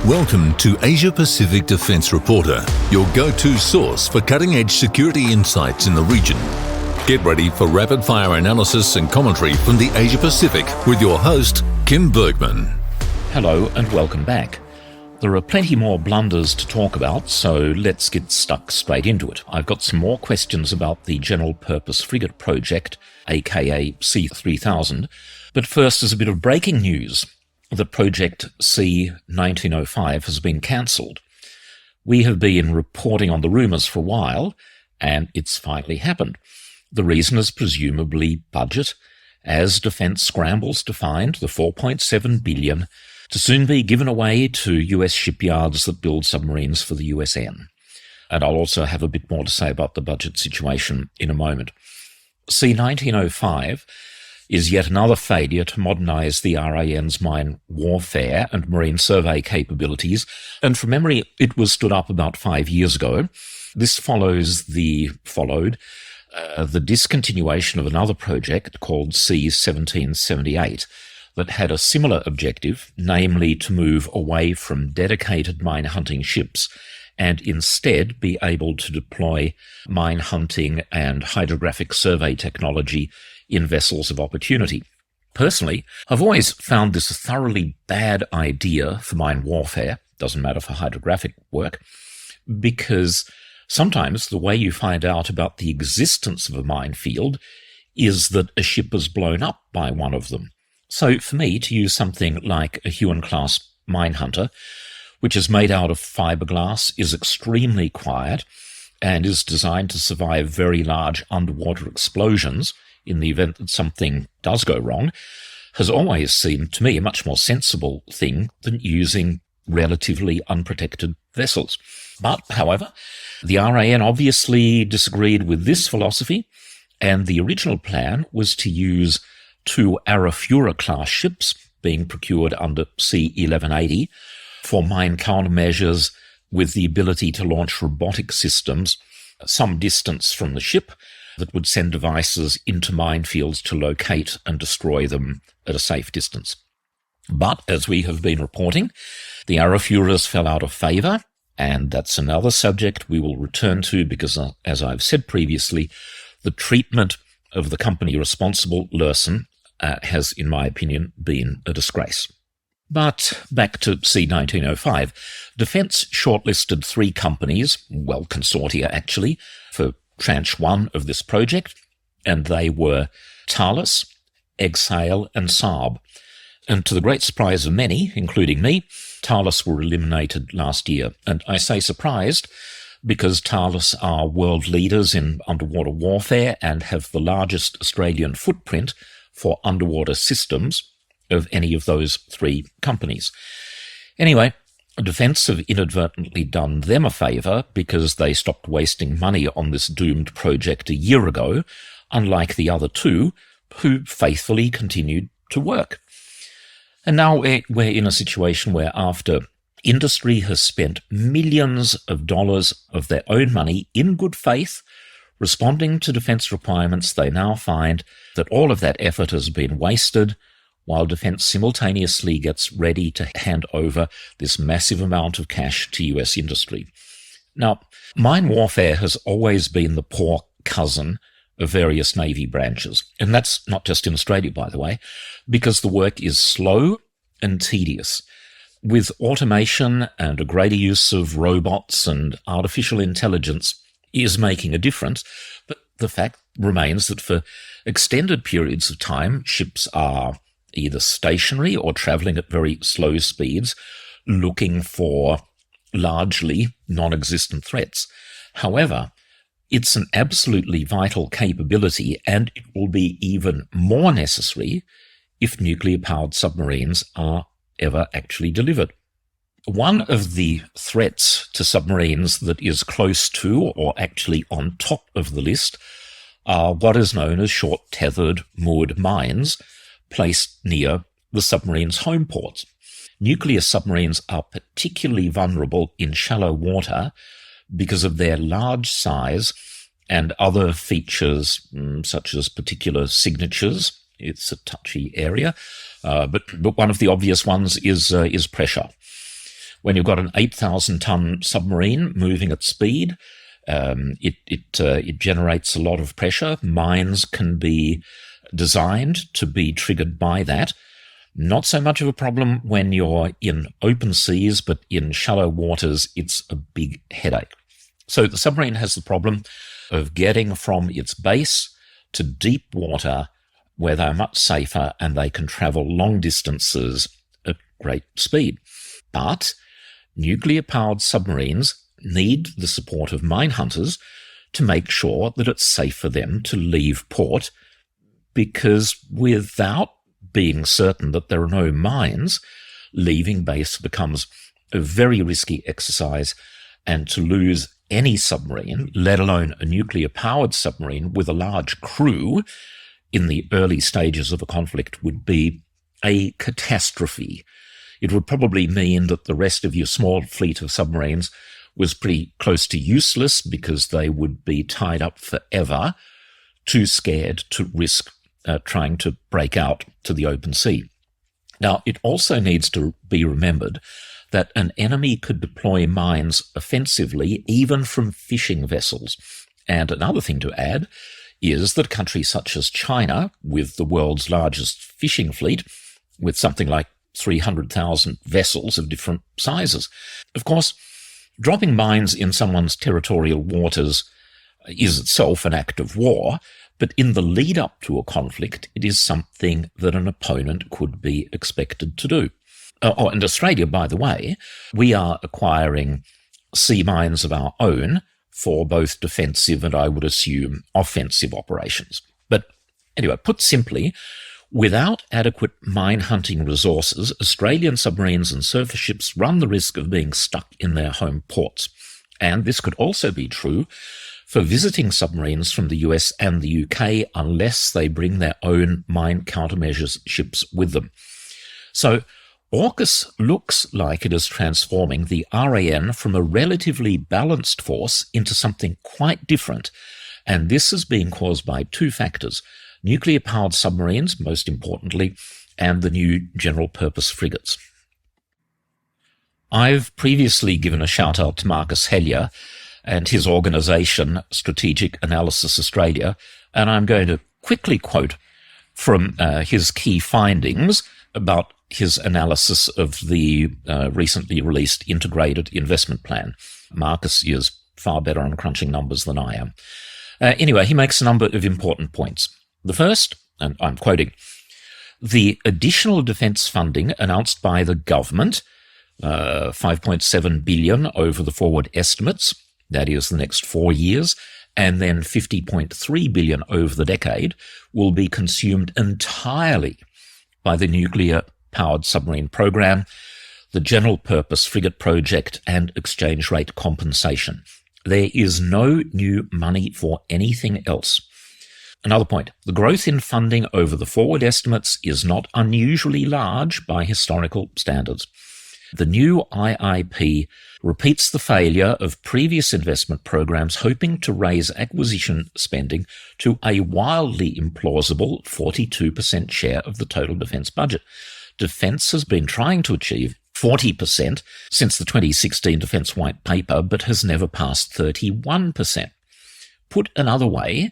Welcome to Asia Pacific Defence Reporter, your go-to source for cutting-edge security insights in the region. Get ready for rapid-fire analysis and commentary from the Asia Pacific with your host, Kim Bergman. Hello and welcome back. There are plenty more blunders to talk about, so let's get stuck straight into it. I've got some more questions about the General Purpose Frigate project, aka C3000, but first there's a bit of breaking news. The project C1905 has been cancelled. We have been reporting on the rumours for a while, and it's finally happened. The reason is presumably budget, as Defence scrambles to find the $4.7 billion to soon be given away to US shipyards that build submarines for the USN. And I'll also have a bit more to say about the budget situation in a moment. C1905 is yet another failure to modernise the RAN's mine warfare and marine survey capabilities, and from memory it was stood up about 5 years ago. This followed the discontinuation of another project called C1778 that had a similar objective, namely to move away from dedicated mine hunting ships and instead be able to deploy mine hunting and hydrographic survey technology in vessels of opportunity. Personally, I've always found this a thoroughly bad idea for mine warfare, doesn't matter for hydrographic work, because sometimes the way you find out about the existence of a minefield is that a ship is blown up by one of them. So for me, to use something like a Huon-class mine hunter, which is made out of fiberglass, is extremely quiet, and is designed to survive very large underwater explosions in the event that something does go wrong, has always seemed to me a much more sensible thing than using relatively unprotected vessels. But, however, the RAN obviously disagreed with this philosophy, and the original plan was to use 2 Arafura-class ships being procured under C1180 for mine countermeasures with the ability to launch robotic systems some distance from the ship that would send devices into minefields to locate and destroy them at a safe distance. But, as we have been reporting, the Arafuras fell out of favour, and that's another subject we will return to because, as I've said previously, the treatment of the company responsible, Luerssen, has, in my opinion, been a disgrace. But back to C1905. Defence shortlisted 3 companies, well, consortia actually, for Tranche 1 of this project, and they were Thales, Exhale and Saab. And to the great surprise of many, including me, Thales were eliminated last year. And I say surprised because Thales are world leaders in underwater warfare and have the largest Australian footprint for underwater systems of any of those 3 companies. Anyway, Defence have inadvertently done them a favour because they stopped wasting money on this doomed project a year ago, unlike the other 2, who faithfully continued to work. And now we're in a situation where, after industry has spent millions of dollars of their own money in good faith responding to defence requirements, they now find that all of that effort has been wasted, while Defence simultaneously gets ready to hand over this massive amount of cash to US industry. Now, mine warfare has always been the poor cousin of various Navy branches, and that's not just in Australia, by the way, because the work is slow and tedious. With automation and a greater use of robots and artificial intelligence is making a difference, but the fact remains that for extended periods of time, ships are either stationary or travelling at very slow speeds, looking for largely non-existent threats. However, it's an absolutely vital capability, and it will be even more necessary if nuclear-powered submarines are ever actually delivered. One of the threats to submarines that is close to, or actually on top of the list, are what is known as short-tethered moored mines, placed near the submarine's home ports. Nuclear submarines are particularly vulnerable in shallow water because of their large size and other features such as particular signatures. It's a touchy area, but one of the obvious ones is pressure. When you've got an 8,000-ton submarine moving at speed, it generates a lot of pressure. Mines can be designed to be triggered by that. Not so much of a problem when you're in open seas, but in shallow waters, it's a big headache. So the submarine has the problem of getting from its base to deep water where they're much safer and they can travel long distances at great speed. But nuclear-powered submarines need the support of mine hunters to make sure that it's safe for them to leave port, because without being certain that there are no mines, leaving base becomes a very risky exercise, and to lose any submarine, let alone a nuclear-powered submarine with a large crew in the early stages of a conflict, would be a catastrophe. It would probably mean that the rest of your small fleet of submarines was pretty close to useless because they would be tied up forever, too scared to risk trying to break out to the open sea. Now, it also needs to be remembered that an enemy could deploy mines offensively even from fishing vessels. And another thing to add is that countries such as China, with the world's largest fishing fleet, with something like 300,000 vessels of different sizes. Of course, dropping mines in someone's territorial waters is itself an act of war, but in the lead up to a conflict, it is something that an opponent could be expected to do. And Australia, by the way, we are acquiring sea mines of our own for both defensive and, I would assume, offensive operations. But anyway, put simply, without adequate mine hunting resources, Australian submarines and surface ships run the risk of being stuck in their home ports. And this could also be true for visiting submarines from the US and the UK unless they bring their own mine countermeasures ships with them. So AUKUS looks like it is transforming the RAN from a relatively balanced force into something quite different, and this is being caused by two factors: nuclear-powered submarines, most importantly, and the new General Purpose Frigates. I've previously given a shout-out to Marcus Hellier and his organisation, Strategic Analysis Australia, and I'm going to quickly quote from his key findings about his analysis of the recently released Integrated Investment Plan. Marcus is far better on crunching numbers than I am. Anyway, he makes a number of important points. The first, and I'm quoting, the additional defence funding announced by the government, 5.7 billion over the forward estimates, that is the next 4 years, and then 50.3 billion over the decade, will be consumed entirely by the nuclear-powered submarine program, the General Purpose Frigate project, and exchange rate compensation. There is no new money for anything else. Another point, the growth in funding over the forward estimates is not unusually large by historical standards. The new IIP repeats the failure of previous investment programs hoping to raise acquisition spending to a wildly implausible 42% share of the total defence budget. Defence has been trying to achieve 40% since the 2016 Defence White Paper, but has never passed 31%. Put another way,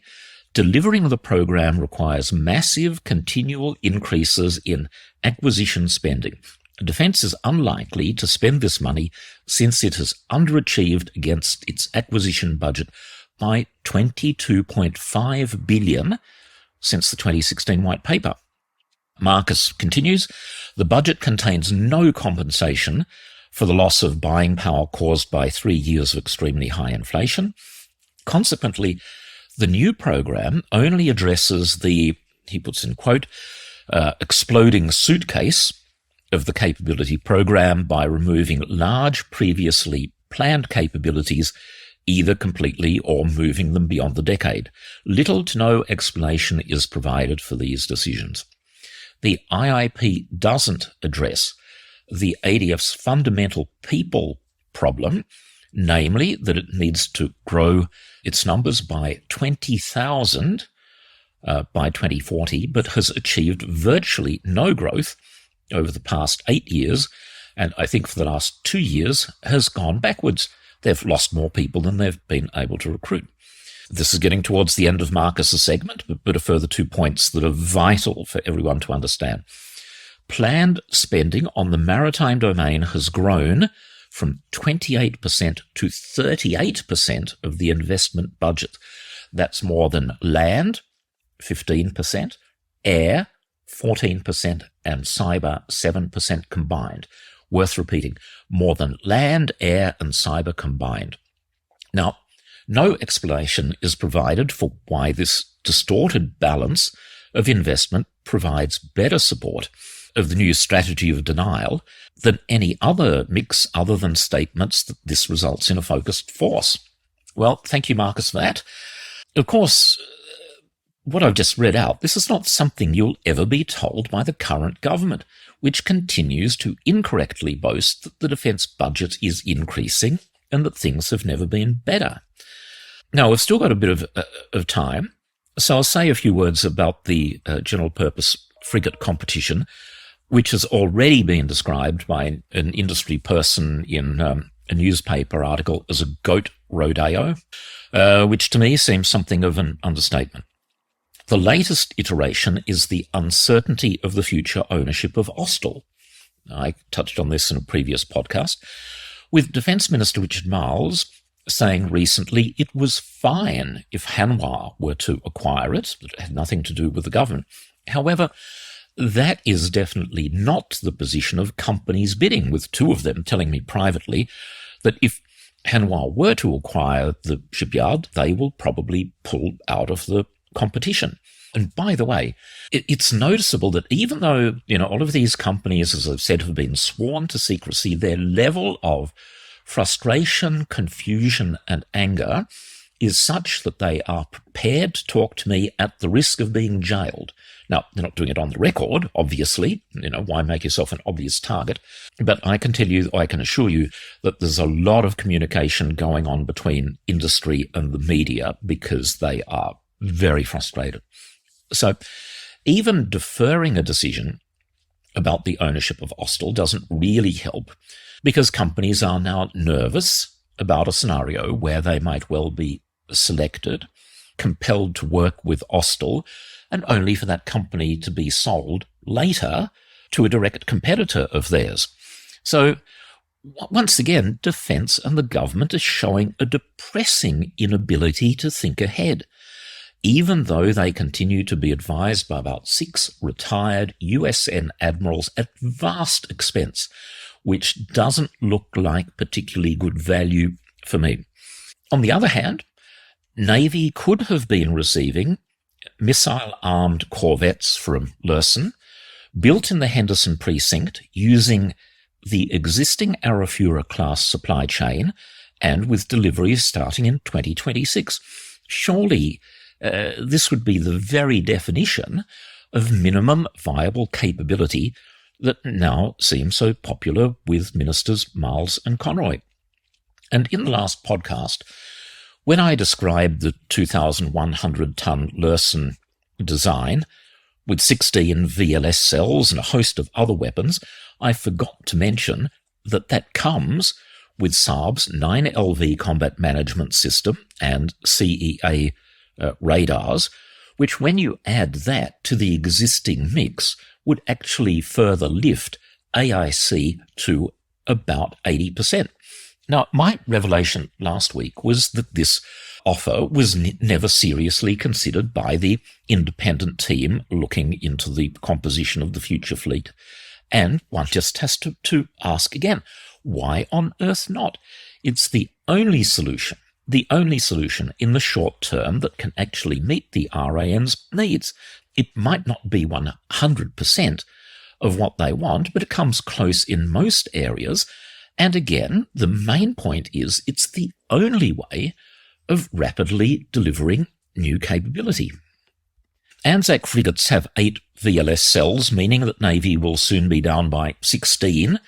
delivering the program requires massive continual increases in acquisition spending. Defence is unlikely to spend this money since it has underachieved against its acquisition budget by 22.5 billion since the 2016 White Paper. Marcus continues, the budget contains no compensation for the loss of buying power caused by 3 years of extremely high inflation. Consequently, the new program only addresses the, he puts in quote, exploding suitcase of the capability program by removing large previously planned capabilities, either completely or moving them beyond the decade. Little to no explanation is provided for these decisions. The IIP doesn't address the ADF's fundamental people problem, namely that it needs to grow its numbers by 20,000 by 2040, but has achieved virtually no growth over the past 8 years and I think for the last 2 years has gone backwards. They've lost more people than they've been able to recruit. This is getting towards the end of Marcus's segment, but a further 2 points that are vital for everyone to understand. Planned spending on the maritime domain has grown from 28% to 38% of the investment budget. That's more than land, 15%, air, 14%, and cyber, 7% combined. Worth repeating, more than land, air, and cyber combined. Now, no explanation is provided for why this distorted balance of investment provides better support of the new strategy of denial than any other mix other than statements that this results in a focused force. Well, thank you, Marcus, for that. Of course, what I've just read out, this is not something you'll ever be told by the current government, which continues to incorrectly boast that the defence budget is increasing and that things have never been better. Now, we've still got a bit of time, so I'll say a few words about the General Purpose Frigate competition, which has already been described by an industry person in a newspaper article as a goat rodeo, which to me seems something of an understatement. The latest iteration is the uncertainty of the future ownership of Austal. I touched on this in a previous podcast, with Defence Minister Richard Marles saying recently it was fine if Hanwha were to acquire it. It had nothing to do with the government. However, that is definitely not the position of companies bidding, with two of them telling me privately that if Hanwha were to acquire the shipyard, they will probably pull out of the competition. And by the way, it's noticeable that even though, all of these companies, as I've said, have been sworn to secrecy, their level of frustration, confusion, and anger is such that they are prepared to talk to me at the risk of being jailed. Now, they're not doing it on the record, obviously. Why make yourself an obvious target? But I can assure you that there's a lot of communication going on between industry and the media because they are very frustrated. So even deferring a decision about the ownership of Austal doesn't really help, because companies are now nervous about a scenario where they might well be selected, compelled to work with Austal, and only for that company to be sold later to a direct competitor of theirs. So once again, defence and the government are showing a depressing inability to think ahead, even though they continue to be advised by about 6 retired USN admirals at vast expense, which doesn't look like particularly good value for me. On the other hand, Navy could have been receiving missile-armed corvettes from Luerssen, built in the Henderson precinct using the existing Arafura-class supply chain and with deliveries starting in 2026. Surely this would be the very definition of minimum viable capability that now seems so popular with Ministers Miles and Conroy. And in the last podcast, when I described the 2,100-ton Luerssen design with 16 VLS cells and a host of other weapons, I forgot to mention that comes with Saab's 9LV combat management system and CEA radars, which when you add that to the existing mix would actually further lift AIC to about 80%. Now, my revelation last week was that this offer was never seriously considered by the independent team looking into the composition of the future fleet. And one just has to ask again, why on earth not? It's the only solution in the short term that can actually meet the RAN's needs. It might not be 100% of what they want, but it comes close in most areas. And again, the main point is it's the only way of rapidly delivering new capability. Anzac frigates have 8 VLS cells, meaning that Navy will soon be down by 16,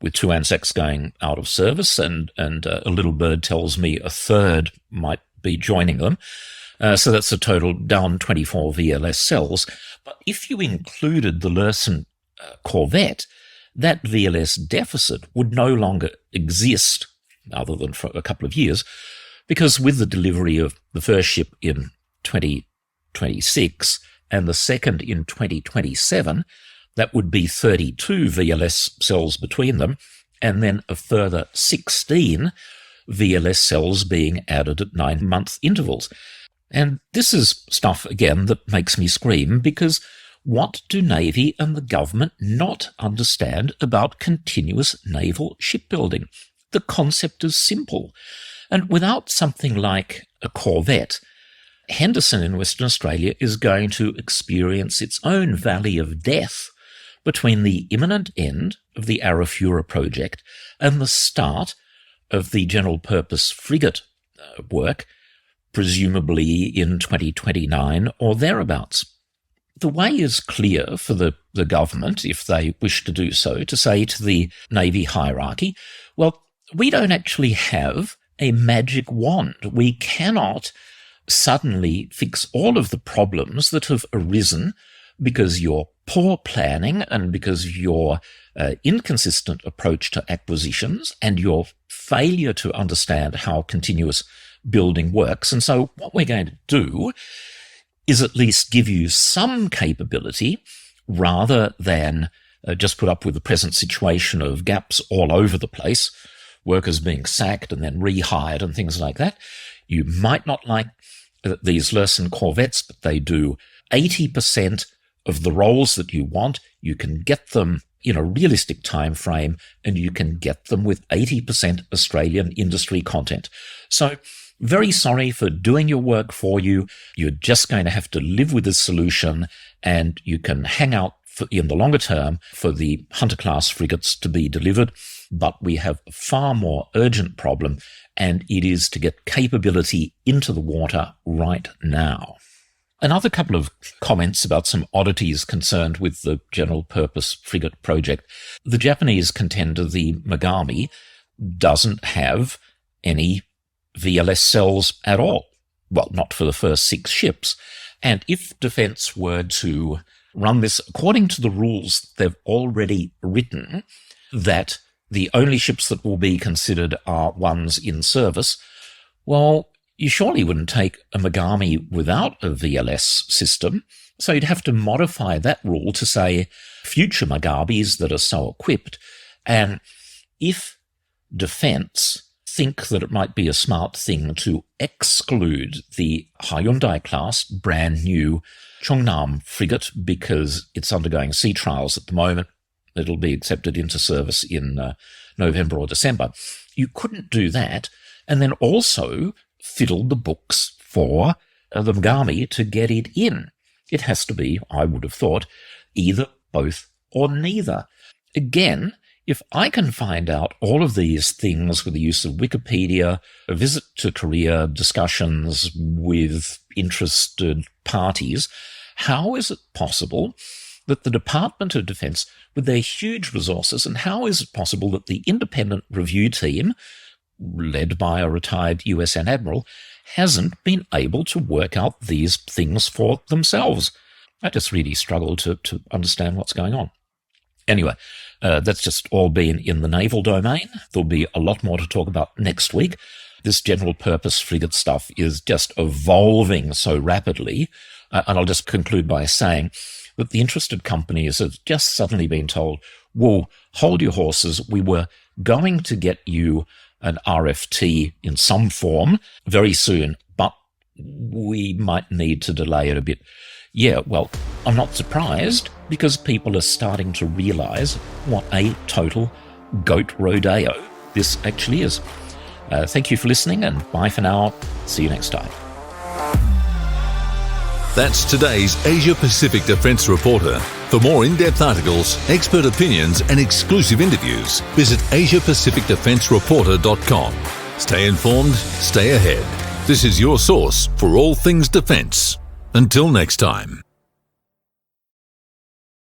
with 2 Anzacs going out of service, and a little bird tells me a third might be joining them. So that's a total down 24 VLS cells. But if you included the Luerssen corvette, that VLS deficit would no longer exist, other than for a couple of years, because with the delivery of the first ship in 2026 and the second in 2027, that would be 32 VLS cells between them, and then a further 16 VLS cells being added at 9-month intervals. And this is stuff, again, that makes me scream, because what do Navy and the government not understand about continuous naval shipbuilding? The concept is simple. And without something like a corvette, Henderson in Western Australia is going to experience its own valley of death between the imminent end of the Arafura project and the start of the General Purpose Frigate work, presumably in 2029 or thereabouts. The way is clear for the government, if they wish to do so, to say to the Navy hierarchy, well, we don't actually have a magic wand. We cannot suddenly fix all of the problems that have arisen because your poor planning and because of your inconsistent approach to acquisitions and your failure to understand how continuous building works. And so what we're going to do is at least give you some capability rather than just put up with the present situation of gaps all over the place, workers being sacked and then rehired and things like that. You might not like these Luerssen corvettes, but they do 80% of the roles that you want. You can get them in a realistic time frame, and you can get them with 80% Australian industry content. So very sorry for doing your work for you. You're just going to have to live with this solution, and you can hang out in the longer term for the Hunter-class frigates to be delivered. But we have a far more urgent problem, and it is to get capability into the water right now. Another couple of comments about some oddities concerned with the General Purpose Frigate project. The Japanese contender, the Megami, doesn't have any VLS cells at all. Well, not for the first 6 ships. And if Defence were to run this according to the rules they've already written, that the only ships that will be considered are ones in service, well, you surely wouldn't take a Megami without a VLS system. So you'd have to modify that rule to say future Megamis that are so equipped. And if Defence think that it might be a smart thing to exclude the Hyundai class brand new Chungnam frigate because it's undergoing sea trials at the moment, it'll be accepted into service in November or December. You couldn't do that and then also fiddle the books for the Megami to get it in. It has to be, I would have thought, either, both, or neither. Again, if I can find out all of these things with the use of Wikipedia, a visit to Korea, discussions with interested parties, how is it possible that the Department of Defence, with their huge resources, and how is it possible that the independent review team, led by a retired USN Admiral, hasn't been able to work out these things for themselves? I just really struggle to understand what's going on. Anyway, that's just all been in the naval domain. There'll be a lot more to talk about next week. This general purpose frigate stuff is just evolving so rapidly. And I'll just conclude by saying that the interested companies have just suddenly been told, whoa, hold your horses. We were going to get you an RFT in some form very soon, but we might need to delay it a bit. Yeah, well, I'm not surprised because people are starting to realize what a total goat rodeo this actually is. Thank you for listening, and bye for now. See you next time. That's today's Asia Pacific Defence Reporter. For more in-depth articles, expert opinions and exclusive interviews, visit AsiaPacificDefenceReporter.com. Stay informed, stay ahead. This is your source for all things defence. Until next time.